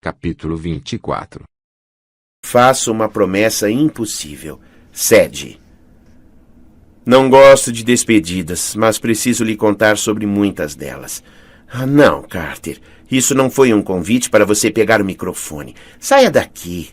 Capítulo 24. Faço uma promessa impossível. Cede. Não gosto de despedidas, mas preciso lhe contar sobre muitas delas. Não, Carter. Isso não foi um convite para você pegar o microfone. Saia daqui.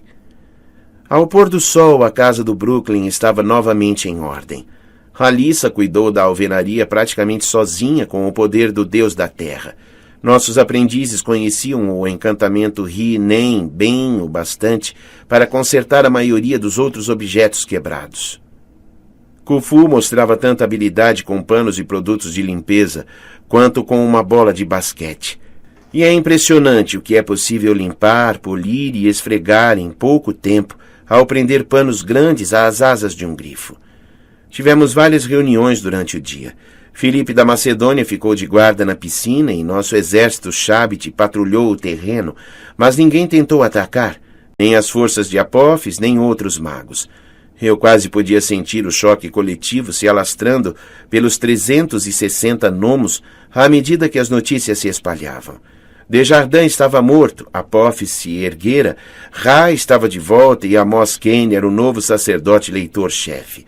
Ao pôr do sol, a casa do Brooklyn estava novamente em ordem. Alyssa cuidou da alvenaria praticamente sozinha com o poder do Deus da Terra. Nossos aprendizes conheciam o encantamento Ri-Nem bem o bastante para consertar a maioria dos outros objetos quebrados. Khufu mostrava tanta habilidade com panos e produtos de limpeza quanto com uma bola de basquete. E é impressionante o que é possível limpar, polir e esfregar em pouco tempo ao prender panos grandes às asas de um grifo. Tivemos várias reuniões durante o dia. Filipe da Macedônia ficou de guarda na piscina e nosso exército Shabit patrulhou o terreno, mas ninguém tentou atacar, nem as forças de Apophis, nem outros magos. Eu quase podia sentir o choque coletivo se alastrando pelos 360 gnomos à medida que as notícias se espalhavam. Desjardins estava morto, Apophis se erguera, Ra estava de volta e Amos Kane era o novo sacerdote leitor-chefe.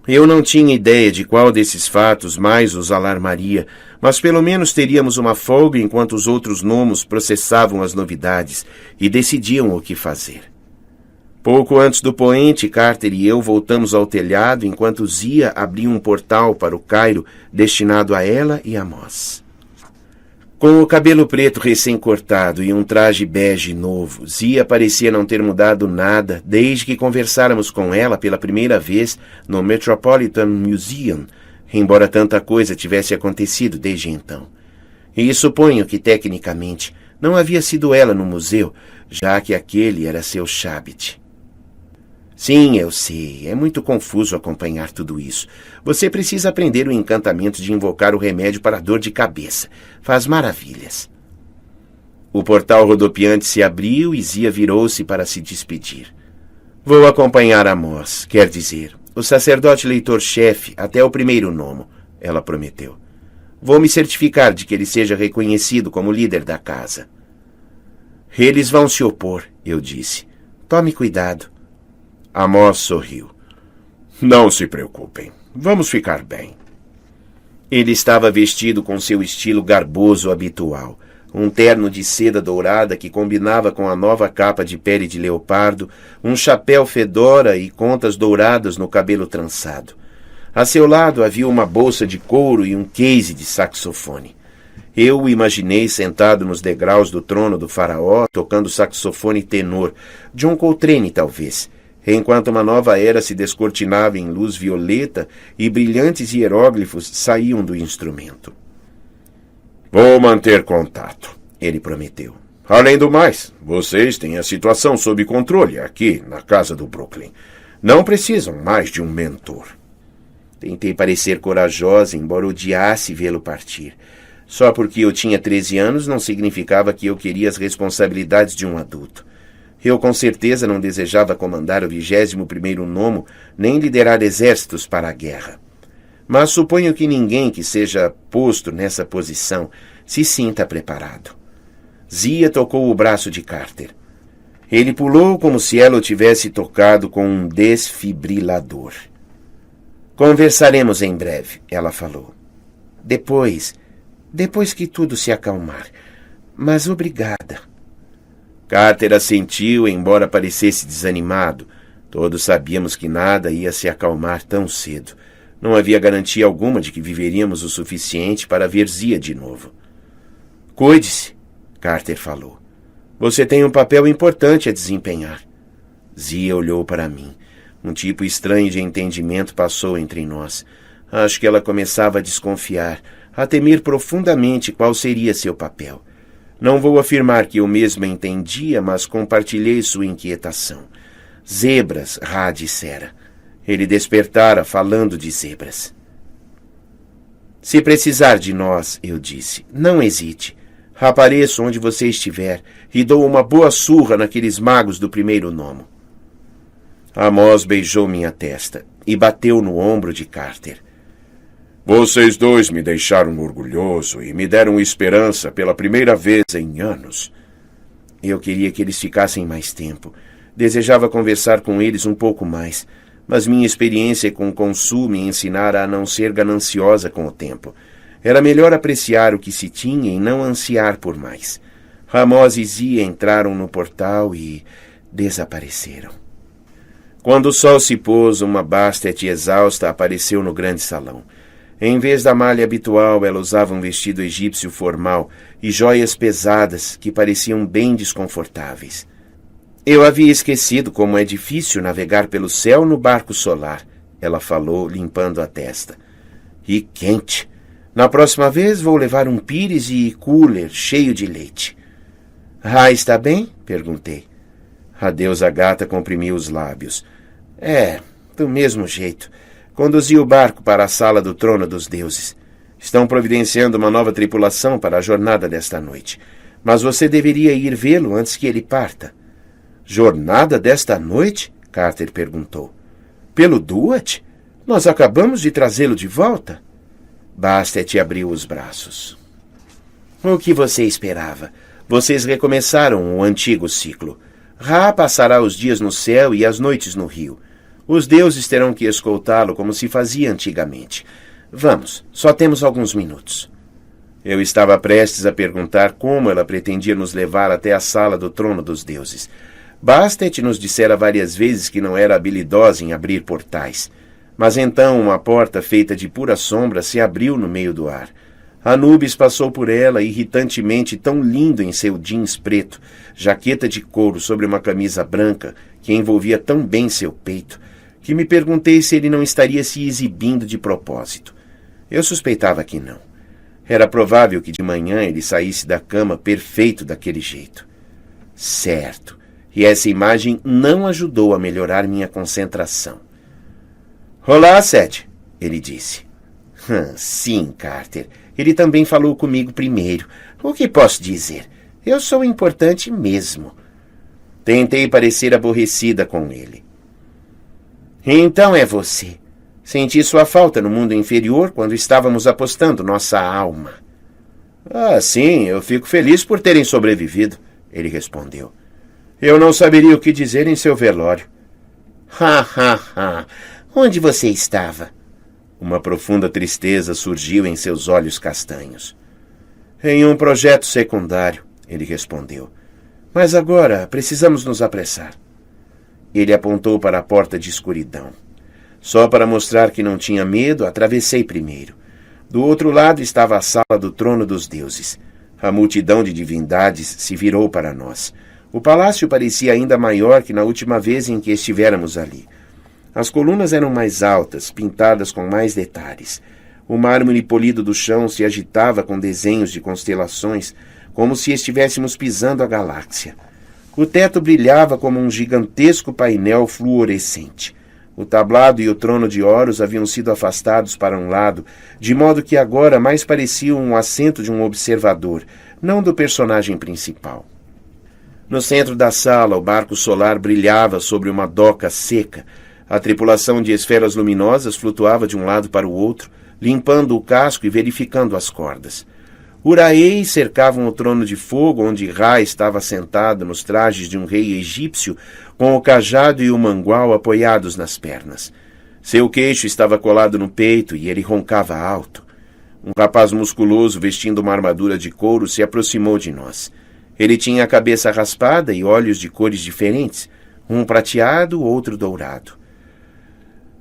Eu não tinha ideia de qual desses fatos mais os alarmaria, mas pelo menos teríamos uma folga enquanto os outros gnomos processavam as novidades e decidiam o que fazer. Pouco antes do poente, Carter e eu voltamos ao telhado enquanto Zia abria um portal para o Cairo destinado a ela e a Amos. Com o cabelo preto recém-cortado e um traje bege novo, Zia parecia não ter mudado nada desde que conversáramos com ela pela primeira vez no Metropolitan Museum, embora tanta coisa tivesse acontecido desde então. E suponho que, tecnicamente, não havia sido ela no museu, já que aquele era seu Shabit. Sim, eu sei. É muito confuso acompanhar tudo isso. Você precisa aprender o encantamento de invocar o remédio para a dor de cabeça. Faz maravilhas. O portal rodopiante se abriu e Zia virou-se para se despedir. Vou acompanhar Amos, quer dizer, o sacerdote leitor-chefe até o primeiro gnomo, ela prometeu. Vou me certificar de que ele seja reconhecido como líder da casa. Eles vão se opor, eu disse. Tome cuidado. Amos sorriu. Não se preocupem. Vamos ficar bem. Ele estava vestido com seu estilo garboso habitual. Um terno de seda dourada que combinava com a nova capa de pele de leopardo, um chapéu fedora e contas douradas no cabelo trançado. A seu lado havia uma bolsa de couro e um case de saxofone. Eu o imaginei sentado nos degraus do trono do faraó, tocando saxofone tenor, John Coltrane talvez, enquanto uma nova era se descortinava em luz violeta e brilhantes hieróglifos saíam do instrumento. Vou manter contato, ele prometeu. Além do mais, vocês têm a situação sob controle aqui na casa do Brooklyn. Não precisam mais de um mentor. Tentei parecer corajosa, embora odiasse vê-lo partir. Só porque eu tinha 13 anos não significava que eu queria as responsabilidades de um adulto. Eu com certeza não desejava comandar o 21º gnomo, nem liderar exércitos para a guerra. Mas suponho que ninguém que seja posto nessa posição se sinta preparado. Zia tocou o braço de Carter. Ele pulou como se ela o tivesse tocado com um desfibrilador. Conversaremos em breve, ela falou. Depois que tudo se acalmar. Mas obrigada. Carter assentiu, embora parecesse desanimado. Todos sabíamos que nada ia se acalmar tão cedo. Não havia garantia alguma de que viveríamos o suficiente para ver Zia de novo. Cuide-se, Carter falou. Você tem um papel importante a desempenhar. Zia olhou para mim. Um tipo estranho de entendimento passou entre nós. Acho que ela começava a desconfiar, a temer profundamente qual seria seu papel. Não vou afirmar que eu mesma entendia, mas compartilhei sua inquietação. Zebras, Ra dissera. Ele despertara falando de zebras. Se precisar de nós, eu disse, não hesite. Apareço onde você estiver e dou uma boa surra naqueles magos do primeiro gnomo. Amos beijou minha testa e bateu no ombro de Carter. Vocês dois me deixaram orgulhoso e me deram esperança pela primeira vez em anos. Eu queria que eles ficassem mais tempo. Desejava conversar com eles um pouco mais, mas minha experiência com o consumo me ensinara a não ser gananciosa com o tempo. Era melhor apreciar o que se tinha e não ansiar por mais. Ramós e Zia entraram no portal e desapareceram. Quando o sol se pôs, uma Bastet exausta apareceu no grande salão. Em vez da malha habitual, ela usava um vestido egípcio formal e joias pesadas que pareciam bem desconfortáveis. Eu havia esquecido como é difícil navegar pelo céu no barco solar, ela falou, limpando a testa. E quente. Na próxima vez vou levar um pires e cooler cheio de leite. Ra está bem? Perguntei. A deusa gata comprimiu os lábios. Do mesmo jeito. Conduzi o barco para a sala do trono dos deuses. Estão providenciando uma nova tripulação para a jornada desta noite. Mas você deveria ir vê-lo antes que ele parta. Jornada desta noite? Carter perguntou. Pelo Duat? Nós acabamos de trazê-lo de volta? Bastet abriu os braços. O que você esperava? Vocês recomeçaram o antigo ciclo. Ra passará os dias no céu e as noites no rio. Os deuses terão que escoltá-lo como se fazia antigamente. Vamos, só temos alguns minutos. Eu estava prestes a perguntar como ela pretendia nos levar até a sala do trono dos deuses. Bastet nos dissera várias vezes que não era habilidosa em abrir portais. Mas então uma porta feita de pura sombra se abriu no meio do ar. Anubis passou por ela, irritantemente tão lindo em seu jeans preto, jaqueta de couro sobre uma camisa branca que envolvia tão bem seu peito, que me perguntei se ele não estaria se exibindo de propósito. Eu suspeitava que não. Era provável que de manhã ele saísse da cama perfeito daquele jeito. Certo. E essa imagem não ajudou a melhorar minha concentração. Olá, Seth, ele disse. Sim, Carter. Ele também falou comigo primeiro. O que posso dizer? Eu sou importante mesmo. Tentei parecer aborrecida com ele. Então é você. Senti sua falta no mundo inferior quando estávamos apostando nossa alma. Sim, eu fico feliz por terem sobrevivido, ele respondeu. Eu não saberia o que dizer em seu velório. Onde você estava? Uma profunda tristeza surgiu em seus olhos castanhos. Em um projeto secundário, ele respondeu. Mas agora precisamos nos apressar. Ele apontou para a porta de escuridão. Só para mostrar que não tinha medo, atravessei primeiro. Do outro lado estava a sala do trono dos deuses. A multidão de divindades se virou para nós. O palácio parecia ainda maior que na última vez em que estivéramos ali. As colunas eram mais altas, pintadas com mais detalhes. O mármore polido do chão se agitava com desenhos de constelações, como se estivéssemos pisando a galáxia. O teto brilhava como um gigantesco painel fluorescente. O tablado e o trono de Horus haviam sido afastados para um lado, de modo que agora mais pareciam um assento de um observador, não do personagem principal. No centro da sala, o barco solar brilhava sobre uma doca seca. A tripulação de esferas luminosas flutuava de um lado para o outro, limpando o casco e verificando as cordas. Uraeis cercavam o trono de fogo, onde Ra estava sentado nos trajes de um rei egípcio, com o cajado e o mangual apoiados nas pernas. Seu queixo estava colado no peito e ele roncava alto. Um rapaz musculoso, vestindo uma armadura de couro, se aproximou de nós. Ele tinha a cabeça raspada e olhos de cores diferentes, um prateado, outro dourado.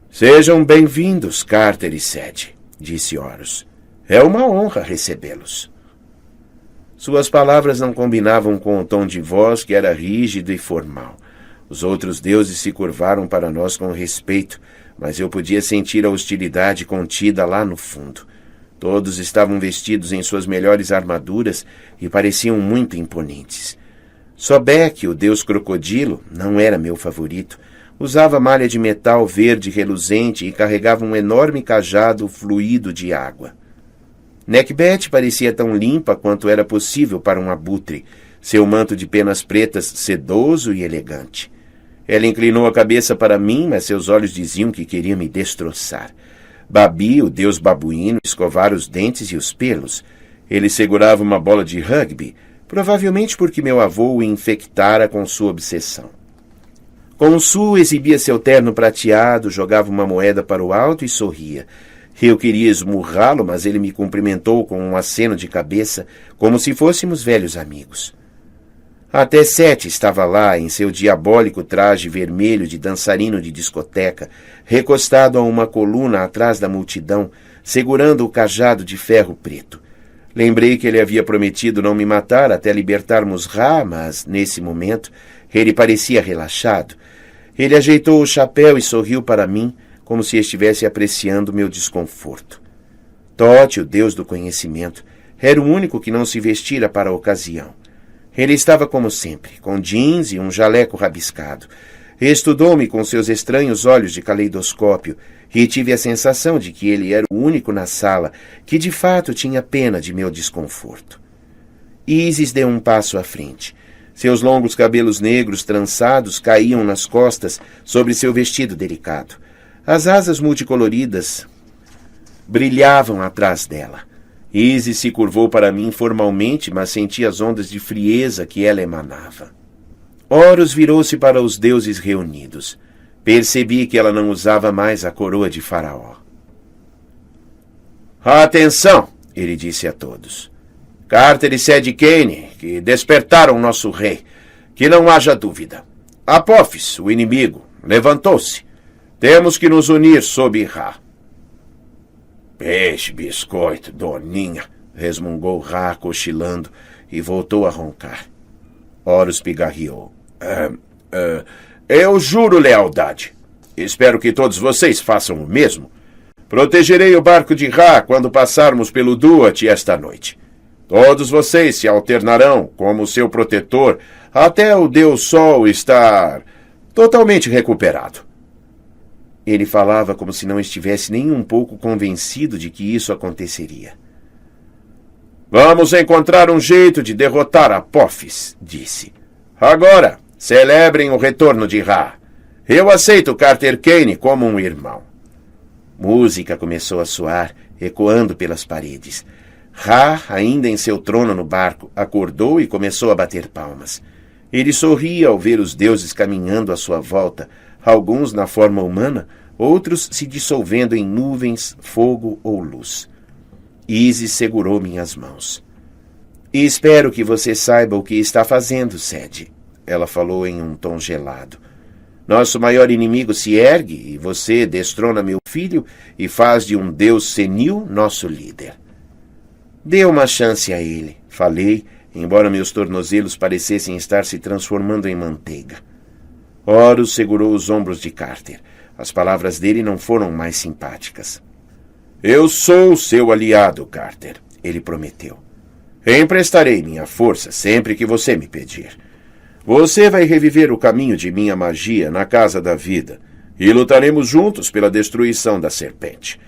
Sejam bem-vindos, Carter e Seth, disse Horus. É uma honra recebê-los. Suas palavras não combinavam com o tom de voz que era rígido e formal. Os outros deuses se curvaram para nós com respeito, mas eu podia sentir a hostilidade contida lá no fundo. Todos estavam vestidos em suas melhores armaduras e pareciam muito imponentes. Sobek, o deus crocodilo, não era meu favorito. Usava malha de metal verde reluzente e carregava um enorme cajado fluído de água. Nekbet parecia tão limpa quanto era possível para um abutre, seu manto de penas pretas sedoso e elegante. Ela inclinou a cabeça para mim, mas seus olhos diziam que queria me destroçar. Babi, o deus babuíno, escovara os dentes e os pelos. Ele segurava uma bola de rugby, Provavelmente porque meu avô o infectara com sua obsessão. Consu exibia seu terno prateado, jogava uma moeda para o alto e sorria. Eu queria esmurrá-lo, mas ele me cumprimentou com um aceno de cabeça, como se fôssemos velhos amigos. Até Sete estava lá, em seu diabólico traje vermelho de dançarino de discoteca, recostado a uma coluna atrás da multidão, segurando o cajado de ferro preto. Lembrei que ele havia prometido não me matar até libertarmos Ra, mas, nesse momento, ele parecia relaxado. Ele ajeitou o chapéu e sorriu para mim, como se estivesse apreciando meu desconforto. Tote, o deus do conhecimento, era o único que não se vestira para a ocasião. Ele estava como sempre, com jeans e um jaleco rabiscado. Estudou-me com seus estranhos olhos de caleidoscópio e tive a sensação de que ele era o único na sala que de fato tinha pena de meu desconforto. Isis deu um passo à frente. Seus longos cabelos negros trançados caíam nas costas sobre seu vestido delicado. As asas multicoloridas brilhavam atrás dela. Isis se curvou para mim formalmente, mas senti as ondas de frieza que ela emanava. Horus virou-se para os deuses reunidos. Percebi que ela não usava mais a coroa de faraó. Atenção, ele disse a todos. Carter e Sed Kane, que despertaram nosso rei. Que não haja dúvida. Apophis, o inimigo, levantou-se. Temos que nos unir sob Ra. Peixe, biscoito, doninha, resmungou Ra, cochilando, e voltou a roncar. Horus pigarreou. Eu juro lealdade. Espero que todos vocês façam o mesmo. Protegerei o barco de Ra quando passarmos pelo Duat esta noite. Todos vocês se alternarão como seu protetor até o Deus Sol estar totalmente recuperado. Ele falava como se não estivesse nem um pouco convencido de que isso aconteceria. Vamos encontrar um jeito de derrotar Apophis, disse. Agora, celebrem o retorno de Ra. Eu aceito Carter Kane como um irmão. Música começou a soar, ecoando pelas paredes. Ra, ainda em seu trono no barco, acordou e começou a bater palmas. Ele sorria ao ver os deuses caminhando à sua volta, alguns na forma humana, outros se dissolvendo em nuvens, fogo ou luz. Isis segurou minhas mãos. E espero que você saiba o que está fazendo, Sed. Ela falou em um tom gelado. Nosso maior inimigo se ergue e você destrona meu filho e faz de um deus senil nosso líder. Dê uma chance a ele, falei, embora meus tornozelos parecessem estar se transformando em manteiga. Horus segurou os ombros de Carter. As palavras dele não foram mais simpáticas. Eu sou seu aliado, Carter, ele prometeu. Emprestarei minha força sempre que você me pedir. Você vai reviver o caminho de minha magia na Casa da Vida e lutaremos juntos pela destruição da serpente.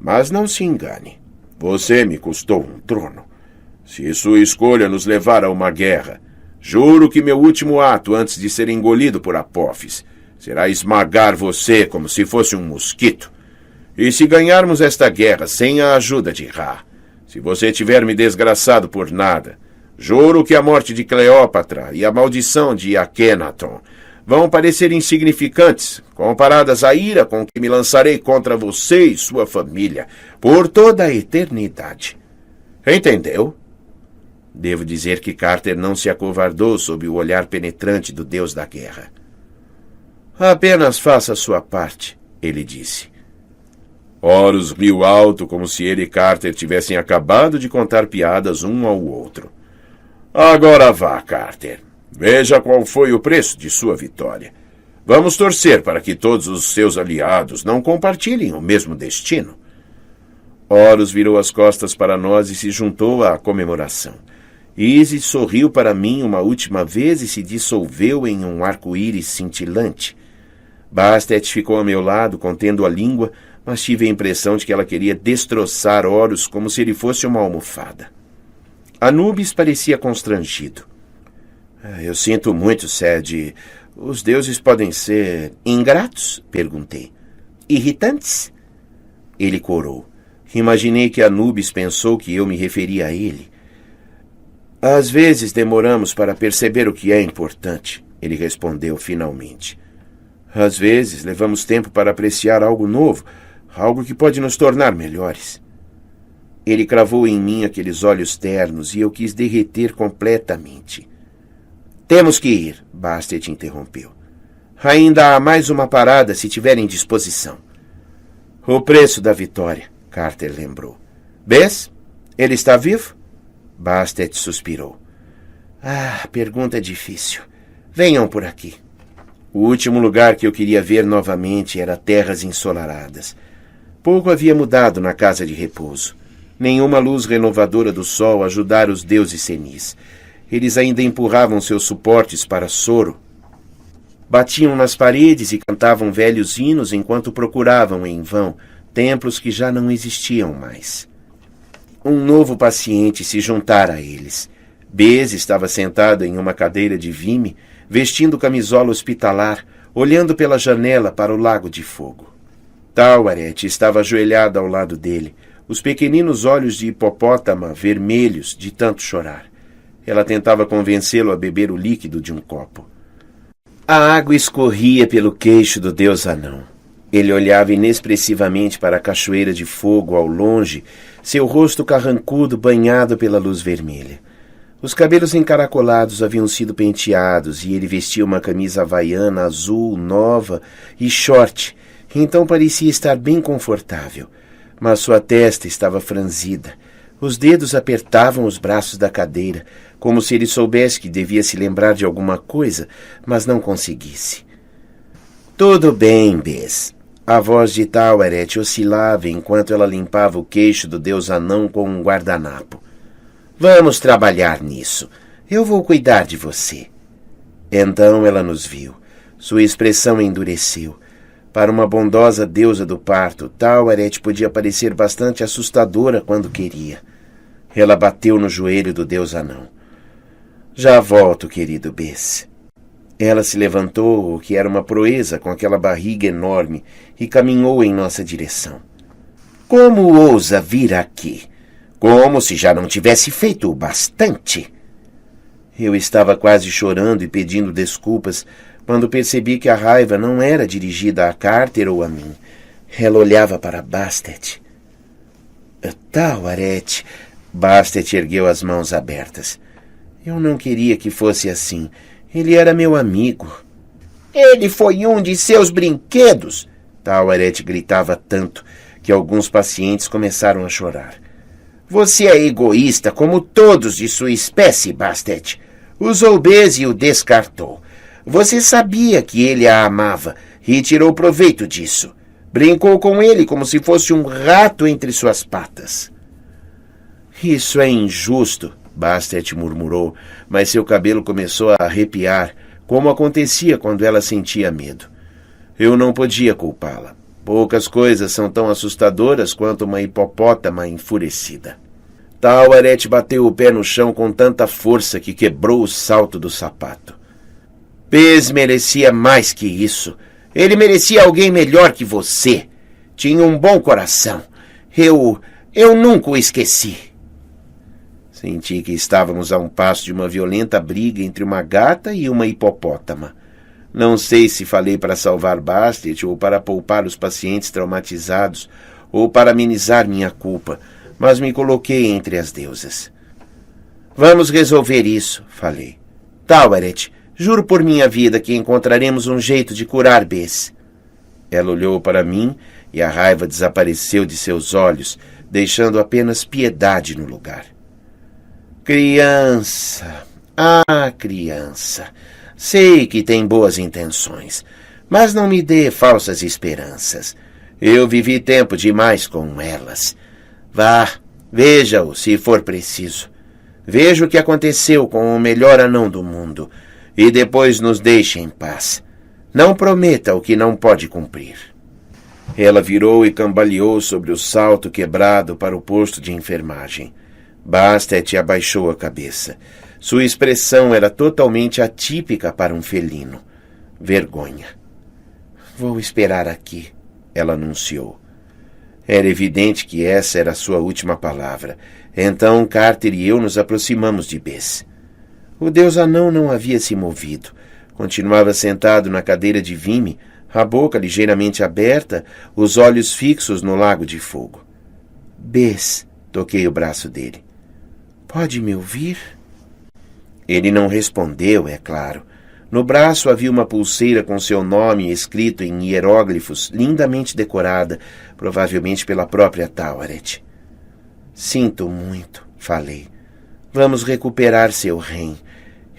Mas não se engane. Você me custou um trono. Se sua escolha nos levar a uma guerra, juro que meu último ato antes de ser engolido por Apophis será esmagar você como se fosse um mosquito. E se ganharmos esta guerra sem a ajuda de Ra, se você tiver me desgraçado por nada, juro que a morte de Cleópatra e a maldição de Akhenaton vão parecer insignificantes, comparadas à ira com que me lançarei contra você e sua família por toda a eternidade. Entendeu? Devo dizer que Carter não se acovardou sob o olhar penetrante do deus da guerra. Apenas faça a sua parte, ele disse. Horus riu alto como se ele e Carter tivessem acabado de contar piadas um ao outro. Agora vá, Carter. Veja qual foi o preço de sua vitória. Vamos torcer para que todos os seus aliados não compartilhem o mesmo destino. Horus virou as costas para nós e se juntou à comemoração. Isis sorriu para mim uma última vez e se dissolveu em um arco-íris cintilante. Bastet ficou a meu lado, contendo a língua, mas tive a impressão de que ela queria destroçar Horus como se ele fosse uma almofada. Anubis parecia constrangido. Eu sinto muito, Sed. Os deuses podem ser ingratos? Perguntei. Irritantes? Ele corou. Imaginei que Anubis pensou que eu me referia a ele. Às vezes demoramos para perceber o que é importante, ele respondeu finalmente. Às vezes levamos tempo para apreciar algo novo, algo que pode nos tornar melhores. Ele cravou em mim aqueles olhos ternos e eu quis derreter completamente. Temos que ir, Bastet interrompeu. Ainda há mais uma parada se tiverem disposição. O preço da vitória, Carter lembrou. Bess? Ele está vivo? Bastet suspirou. Pergunta difícil. Venham por aqui. O último lugar que eu queria ver novamente era terras ensolaradas. Pouco havia mudado na casa de repouso. Nenhuma luz renovadora do sol ajudara os deuses senis. Eles ainda empurravam seus suportes para Soro. Batiam nas paredes e cantavam velhos hinos enquanto procuravam em vão templos que já não existiam mais. Um novo paciente se juntara a eles. Bess estava sentado em uma cadeira de vime, vestindo camisola hospitalar, olhando pela janela para o lago de fogo. Tawaret estava ajoelhada ao lado dele, os pequeninos olhos de hipopótama vermelhos de tanto chorar. Ela tentava convencê-lo a beber o líquido de um copo. A água escorria pelo queixo do deus anão. Ele olhava inexpressivamente para a cachoeira de fogo ao longe, seu rosto carrancudo banhado pela luz vermelha. Os cabelos encaracolados haviam sido penteados e ele vestia uma camisa havaiana azul, nova e short, então parecia estar bem confortável. Mas sua testa estava franzida. Os dedos apertavam os braços da cadeira, como se ele soubesse que devia se lembrar de alguma coisa, mas não conseguisse. Tudo bem, Bess. A voz de Tawaret oscilava enquanto ela limpava o queixo do deus anão com um guardanapo. Vamos trabalhar nisso. Eu vou cuidar de você. Então ela nos viu. Sua expressão endureceu. Para uma bondosa deusa do parto, Tawaret podia parecer bastante assustadora quando queria. Ela bateu no joelho do deus anão. Já volto, querido Bess. Ela se levantou, o que era uma proeza com aquela barriga enorme, e caminhou em nossa direção. Como ousa vir aqui? Como se já não tivesse feito o bastante? Eu estava quase chorando e pedindo desculpas quando percebi que a raiva não era dirigida a Carter ou a mim. Ela olhava para Bastet. Tawaret. Bastet ergueu as mãos abertas. Eu não queria que fosse assim. Ele era meu amigo. Ele foi um de seus brinquedos! Tawaret gritava tanto que alguns pacientes começaram a chorar. Você é egoísta como todos de sua espécie, Bastet. Usou Bess e o descartou. Você sabia que ele a amava e tirou proveito disso. Brincou com ele como se fosse um rato entre suas patas. Isso é injusto, Bastet murmurou, mas seu cabelo começou a arrepiar, como acontecia quando ela sentia medo. Eu não podia culpá-la. Poucas coisas são tão assustadoras quanto uma hipopótama enfurecida. Tawaret bateu o pé no chão com tanta força que quebrou o salto do sapato. Bess merecia mais que isso. Ele merecia alguém melhor que você. Tinha um bom coração. Eu nunca o esqueci. Senti que estávamos a um passo de uma violenta briga entre uma gata e uma hipopótama. Não sei se falei para salvar Bastet ou para poupar os pacientes traumatizados ou para amenizar minha culpa, mas me coloquei entre as deusas. Vamos resolver isso, falei. Tawaret, juro por minha vida que encontraremos um jeito de curar Bess. Ela olhou para mim e a raiva desapareceu de seus olhos, deixando apenas piedade no lugar. Criança, criança, sei que tem boas intenções, mas não me dê falsas esperanças. Eu vivi tempo demais com elas. Vá, veja-o se for preciso. Veja o que aconteceu com o melhor anão do mundo e depois nos deixe em paz. Não prometa o que não pode cumprir. Ela virou e cambaleou sobre o salto quebrado para o posto de enfermagem. Bastet abaixou a cabeça. Sua expressão era totalmente atípica para um felino. Vergonha. Vou esperar aqui, ela anunciou. Era evidente que essa era a sua última palavra. Então Carter e eu nos aproximamos de Bess. O deus anão não havia se movido. Continuava sentado na cadeira de Vimy, a boca ligeiramente aberta, os olhos fixos no lago de fogo. Bess, toquei o braço dele. Pode me ouvir? Ele não respondeu, é claro. No braço havia uma pulseira com seu nome escrito em hieróglifos, lindamente decorada, provavelmente pela própria Taweret. Sinto muito, falei. Vamos recuperar seu Ren.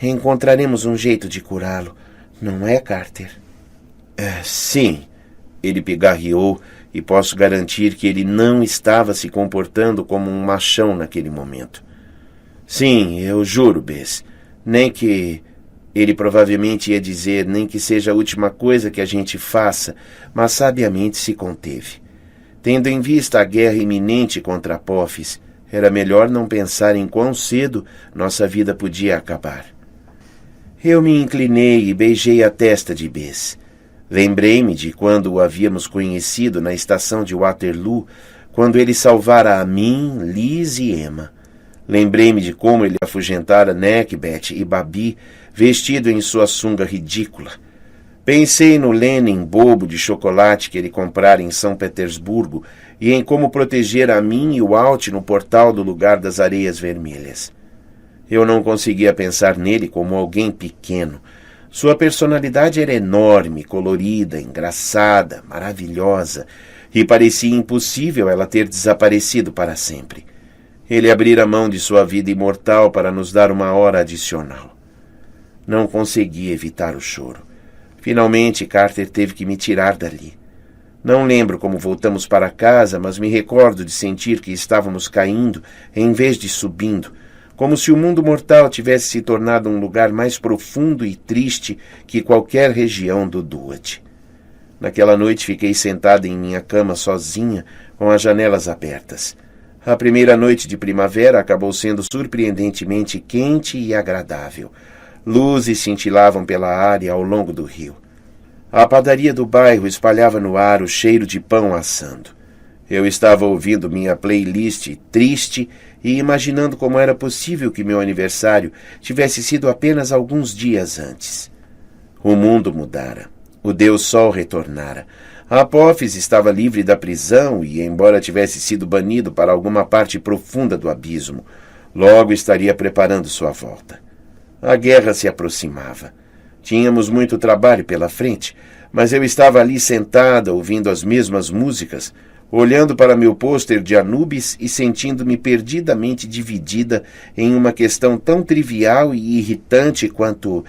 Encontraremos um jeito de curá-lo, não é, Carter? Sim, ele pigarreou, e posso garantir que ele não estava se comportando como um machão naquele momento. Sim, eu juro, Bess. Nem que... Ele provavelmente ia dizer nem que seja a última coisa que a gente faça, mas sabiamente se conteve. Tendo em vista a guerra iminente contra Apophis, era melhor não pensar em quão cedo nossa vida podia acabar. Eu me inclinei e beijei a testa de Bess. Lembrei-me de quando o havíamos conhecido na estação de Waterloo, quando ele salvara a mim, Liz e Emma. Lembrei-me de como ele afugentara Necbeth e Babi, vestido em sua sunga ridícula. Pensei no Lenin bobo de chocolate que ele comprara em São Petersburgo e em como proteger a mim e o Alt no portal do lugar das areias vermelhas. Eu não conseguia pensar nele como alguém pequeno. Sua personalidade era enorme, colorida, engraçada, maravilhosa, e parecia impossível ela ter desaparecido para sempre. Ele abrira mão de sua vida imortal para nos dar uma hora adicional. Não consegui evitar o choro. Finalmente, Carter teve que me tirar dali. Não lembro como voltamos para casa, mas me recordo de sentir que estávamos caindo em vez de subindo, como se o mundo mortal tivesse se tornado um lugar mais profundo e triste que qualquer região do Duat. Naquela noite fiquei sentada em minha cama sozinha, com as janelas abertas. A primeira noite de primavera acabou sendo surpreendentemente quente e agradável. Luzes cintilavam pela área ao longo do rio. A padaria do bairro espalhava no ar o cheiro de pão assando. Eu estava ouvindo minha playlist triste e imaginando como era possível que meu aniversário tivesse sido apenas alguns dias antes. O mundo mudara. O Deus Sol retornara. Apophis estava livre da prisão e, embora tivesse sido banido para alguma parte profunda do abismo, logo estaria preparando sua volta. A guerra se aproximava. Tínhamos muito trabalho pela frente, mas eu estava ali sentada, ouvindo as mesmas músicas, olhando para meu pôster de Anubis e sentindo-me perdidamente dividida em uma questão tão trivial e irritante quanto...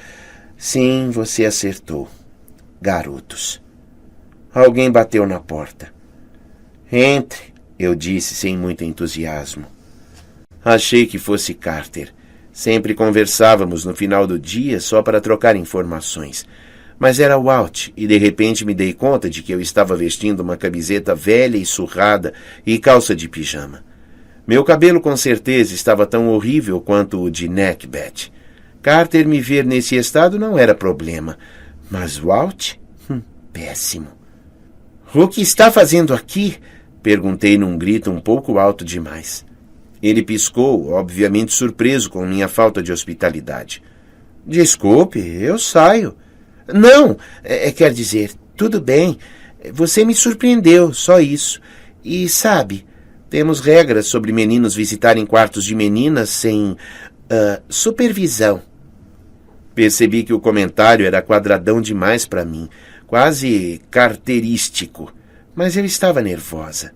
Sim, você acertou. Garotos. Alguém bateu na porta. Entre, eu disse sem muito entusiasmo. Achei que fosse Carter. Sempre conversávamos no final do dia só para trocar informações. Mas era o Alt, e de repente me dei conta de que eu estava vestindo uma camiseta velha e surrada e calça de pijama. Meu cabelo com certeza estava tão horrível quanto o de Necbeth. Carter me ver nesse estado não era problema. Mas o Alt? Péssimo. O que está fazendo aqui? Perguntei num grito um pouco alto demais. Ele piscou, obviamente surpreso com minha falta de hospitalidade. Desculpe, eu saio. Não, quer dizer, tudo bem. Você me surpreendeu, só isso. E sabe, temos regras sobre meninos visitarem quartos de meninas sem supervisão. Percebi que o comentário era quadradão demais para mim, quase carteirístico, mas eu estava nervosa.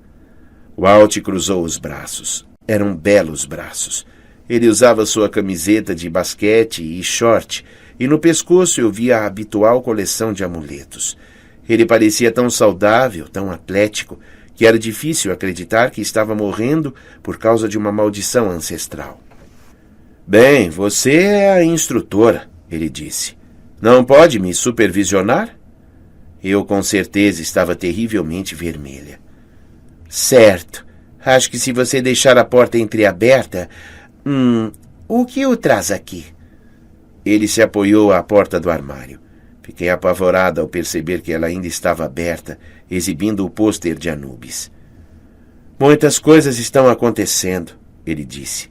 O Alt cruzou os braços. Eram belos braços. Ele usava sua camiseta de basquete e short, e no pescoço eu via a habitual coleção de amuletos. Ele parecia tão saudável, tão atlético, que era difícil acreditar que estava morrendo por causa de uma maldição ancestral. Bem, você é a instrutora, ele disse. Não pode me supervisionar? Eu com certeza estava terrivelmente vermelha. Certo. Acho que se você deixar a porta entreaberta... o que o traz aqui? Ele se apoiou à porta do armário. Fiquei apavorada ao perceber que ela ainda estava aberta, exibindo o pôster de Anubis. Muitas coisas estão acontecendo. ele disse.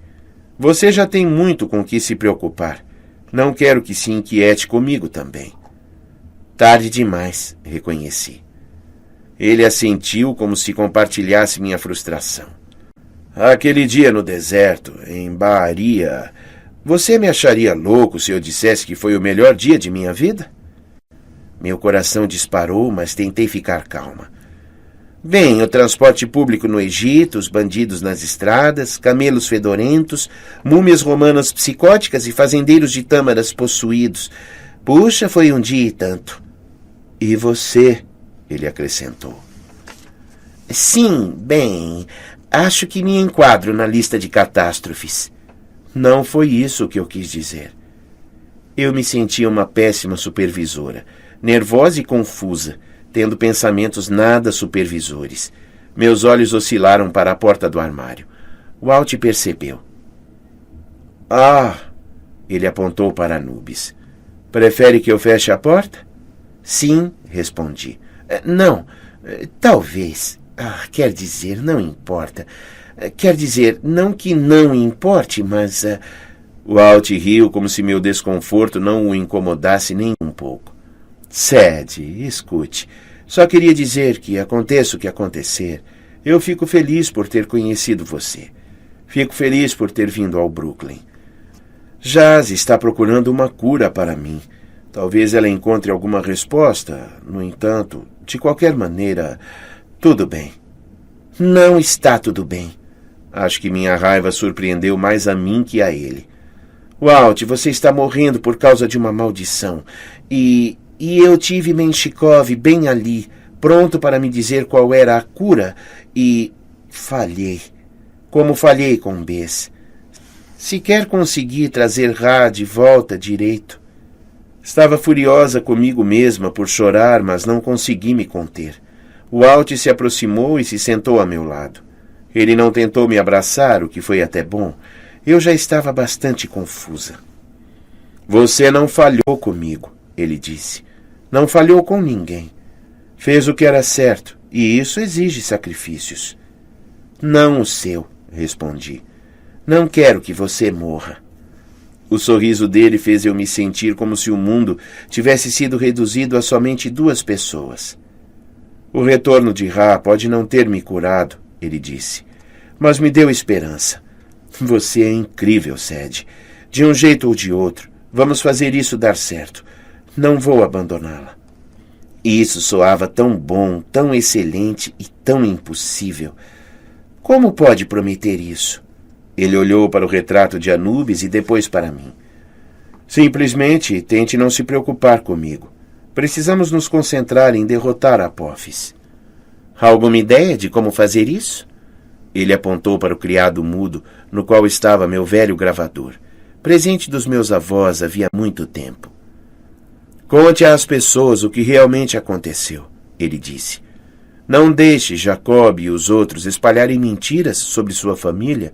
Você já tem muito com que se preocupar. Não quero que se inquiete comigo também. Tarde demais, reconheci. Ele assentiu como se compartilhasse minha frustração. Aquele dia no deserto, em Bahia, você me acharia louco se eu dissesse que foi o melhor dia de minha vida? Meu coração disparou, mas tentei ficar calma. Bem, o transporte público no Egito, os bandidos nas estradas, camelos fedorentos, múmias romanas psicóticas e fazendeiros de tâmaras possuídos. Puxa, foi um dia e tanto. E você, ele acrescentou. Sim, bem, acho que me enquadro na lista de catástrofes. Não foi isso que eu quis dizer. Eu me sentia uma péssima supervisora, nervosa e confusa, tendo pensamentos nada supervisores. Meus olhos oscilaram para a porta do armário. Walt percebeu. Ah! Ele apontou para Anubis. Prefere que eu feche a porta? Sim, respondi. Não, talvez. Quer dizer, não importa. Quer dizer, não que não importe, mas... Walt riu como se meu desconforto não o incomodasse nem um pouco. Sadie, escute. Só queria dizer que, aconteça o que acontecer, eu fico feliz por ter conhecido você. Fico feliz por ter vindo ao Brooklyn. Jazz está procurando uma cura para mim. Talvez ela encontre alguma resposta. No entanto, de qualquer maneira, tudo bem. Não está tudo bem. Acho que minha raiva surpreendeu mais a mim que a ele. Walt, você está morrendo por causa de uma maldição. E eu tive Menshikov bem ali, pronto para me dizer qual era a cura, e falhei. Como falhei com Bess. Sequer consegui trazer Ra de volta direito. Estava furiosa comigo mesma por chorar, mas não consegui me conter. Walt se aproximou e se sentou a meu lado. Ele não tentou me abraçar, o que foi até bom. Eu já estava bastante confusa. Você não falhou comigo, ele disse. Não falhou com ninguém. Fez o que era certo, e isso exige sacrifícios. Não o seu, respondi. Não quero que você morra. O sorriso dele fez eu me sentir como se o mundo tivesse sido reduzido a somente 2 pessoas. O retorno de Ra pode não ter me curado, ele disse, mas me deu esperança. Você é incrível, Sadie. De um jeito ou de outro, vamos fazer isso dar certo. Não vou abandoná-la. Isso soava tão bom, tão excelente e tão impossível. Como pode prometer isso? Ele olhou para o retrato de Anubis e depois para mim. Simplesmente tente não se preocupar comigo. Precisamos nos concentrar em derrotar Apophis. Alguma ideia de como fazer isso? Ele apontou para o criado mudo, no qual estava meu velho gravador, presente dos meus avós havia muito tempo. Conte às pessoas o que realmente aconteceu, ele disse. Não deixe Jacob e os outros espalharem mentiras sobre sua família.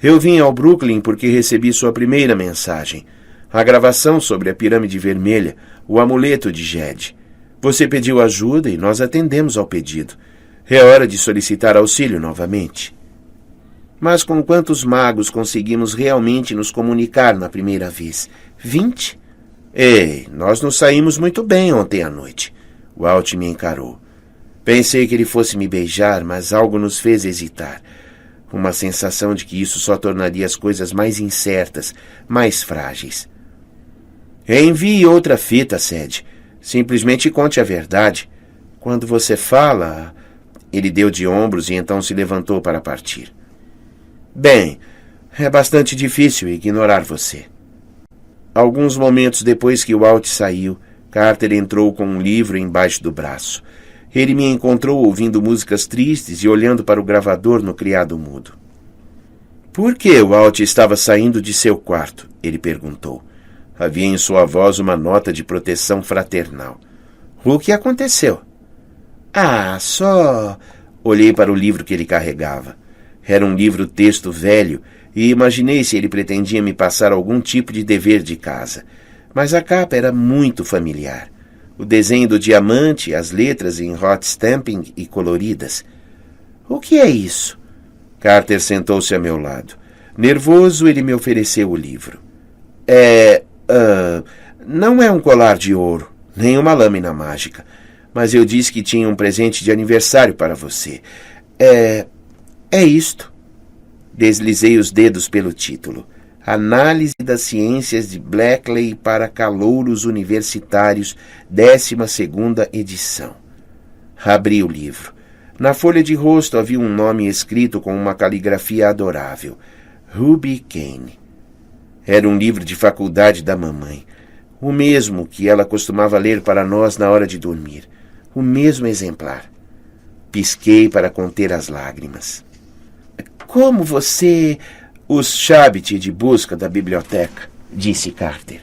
Eu vim ao Brooklyn porque recebi sua primeira mensagem, a gravação sobre a pirâmide vermelha, o amuleto de Jed. Você pediu ajuda e nós atendemos ao pedido. É hora de solicitar auxílio novamente. Mas com quantos magos conseguimos realmente nos comunicar na primeira vez? 20? Ei, nós nos saímos muito bem ontem à noite. Walt me encarou. Pensei que ele fosse me beijar, mas algo nos fez hesitar. Uma sensação de que isso só tornaria as coisas mais incertas, mais frágeis. Envie outra fita, Sadie. Simplesmente conte a verdade. Quando você fala... Ele deu de ombros e então se levantou para partir. Bem, é bastante difícil ignorar você. Alguns momentos depois que Walt saiu, Carter entrou com um livro embaixo do braço. Ele me encontrou ouvindo músicas tristes e olhando para o gravador no criado mudo. Por que Walt estava saindo de seu quarto? Ele perguntou. Havia em sua voz uma nota de proteção fraternal. O que aconteceu? Só... Olhei para o livro que ele carregava. Era um livro-texto velho e imaginei se ele pretendia me passar algum tipo de dever de casa. Mas a capa era muito familiar. O desenho do diamante, as letras em hot stamping e coloridas. O que é isso? Carter sentou-se a meu lado. Nervoso, ele me ofereceu o livro. Não é um colar de ouro, nem uma lâmina mágica, mas eu disse que tinha um presente de aniversário para você. É isto. Deslizei os dedos pelo título. Análise das Ciências de Blackley para Calouros Universitários, 12ª edição. Abri o livro. Na folha de rosto havia um nome escrito com uma caligrafia adorável. Ruby Kane. Era um livro de faculdade da mamãe. O mesmo que ela costumava ler para nós na hora de dormir. O mesmo exemplar. Pisquei para conter as lágrimas. Como você... Os Chabit de busca da biblioteca, disse Carter.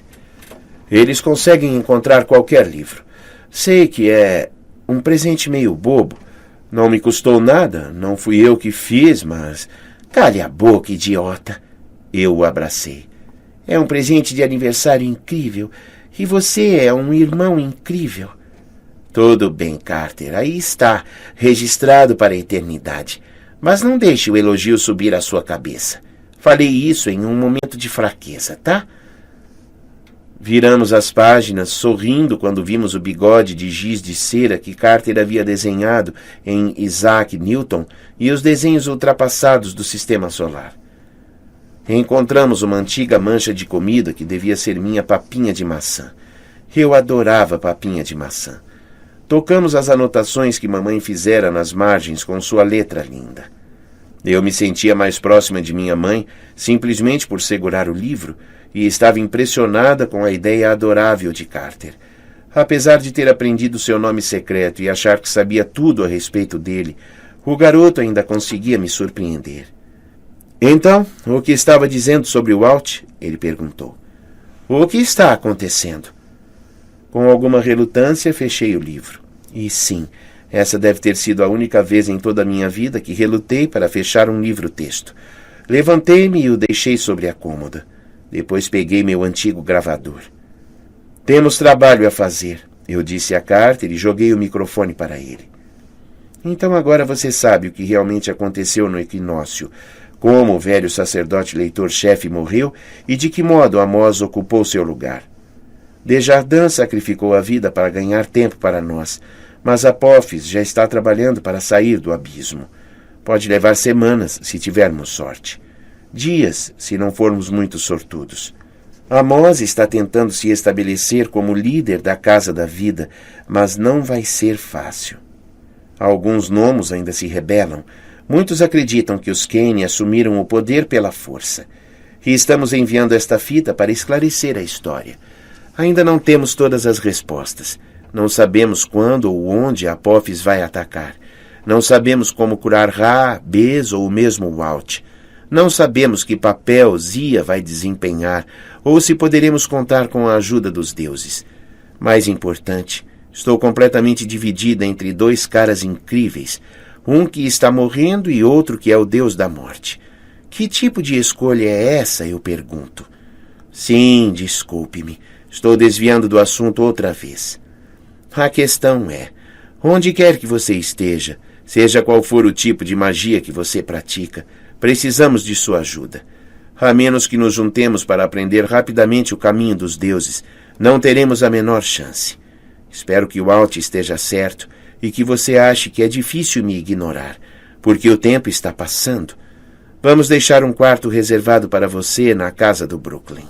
Eles conseguem encontrar qualquer livro. Sei que é um presente meio bobo. Não me custou nada, não fui eu que fiz, mas... Cale a boca, idiota. Eu o abracei. É um presente de aniversário incrível. E você é um irmão incrível. Tudo bem, Carter, aí está, registrado para a eternidade. Mas não deixe o elogio subir à sua cabeça. Falei isso em um momento de fraqueza, tá? Viramos as páginas, sorrindo quando vimos o bigode de giz de cera que Carter havia desenhado em Isaac Newton e os desenhos ultrapassados do sistema solar. Encontramos uma antiga mancha de comida que devia ser minha papinha de maçã. Eu adorava papinha de maçã. Tocamos as anotações que mamãe fizera nas margens com sua letra linda. Eu me sentia mais próxima de minha mãe simplesmente por segurar o livro e estava impressionada com a ideia adorável de Carter. Apesar de ter aprendido seu nome secreto e achar que sabia tudo a respeito dele, o garoto ainda conseguia me surpreender. Então, o que estava dizendo sobre o Walt? Ele perguntou. O que está acontecendo? Com alguma relutância, fechei o livro. E sim, essa deve ter sido a única vez em toda a minha vida que relutei para fechar um livro-texto. Levantei-me e o deixei sobre a cômoda. Depois peguei meu antigo gravador. Temos trabalho a fazer, eu disse a Carter e joguei o microfone para ele. Então agora você sabe o que realmente aconteceu no equinócio, como o velho sacerdote leitor-chefe morreu e de que modo Amós ocupou seu lugar. Desjardins sacrificou a vida para ganhar tempo para nós, mas Apophis já está trabalhando para sair do abismo. Pode levar semanas, se tivermos sorte. Dias, se não formos muito sortudos. Amós está tentando se estabelecer como líder da Casa da Vida, mas não vai ser fácil. Alguns gnomos ainda se rebelam. Muitos acreditam que os Kane assumiram o poder pela força. E estamos enviando esta fita para esclarecer a história. Ainda não temos todas as respostas. Não sabemos quando ou onde Apophis vai atacar. Não sabemos como curar Ra, Bes ou mesmo Walt. Não sabemos que papel Zia vai desempenhar ou se poderemos contar com a ajuda dos deuses. Mais importante, estou completamente dividida entre dois caras incríveis, um que está morrendo e outro que é o deus da morte. Que tipo de escolha é essa, eu pergunto? Sim, desculpe-me. Estou desviando do assunto outra vez. A questão é, onde quer que você esteja, seja qual for o tipo de magia que você pratica, precisamos de sua ajuda. A menos que nos juntemos para aprender rapidamente o caminho dos deuses, não teremos a menor chance. Espero que o Walt esteja certo e que você ache que é difícil me ignorar, porque o tempo está passando. Vamos deixar um quarto reservado para você na casa do Brooklyn.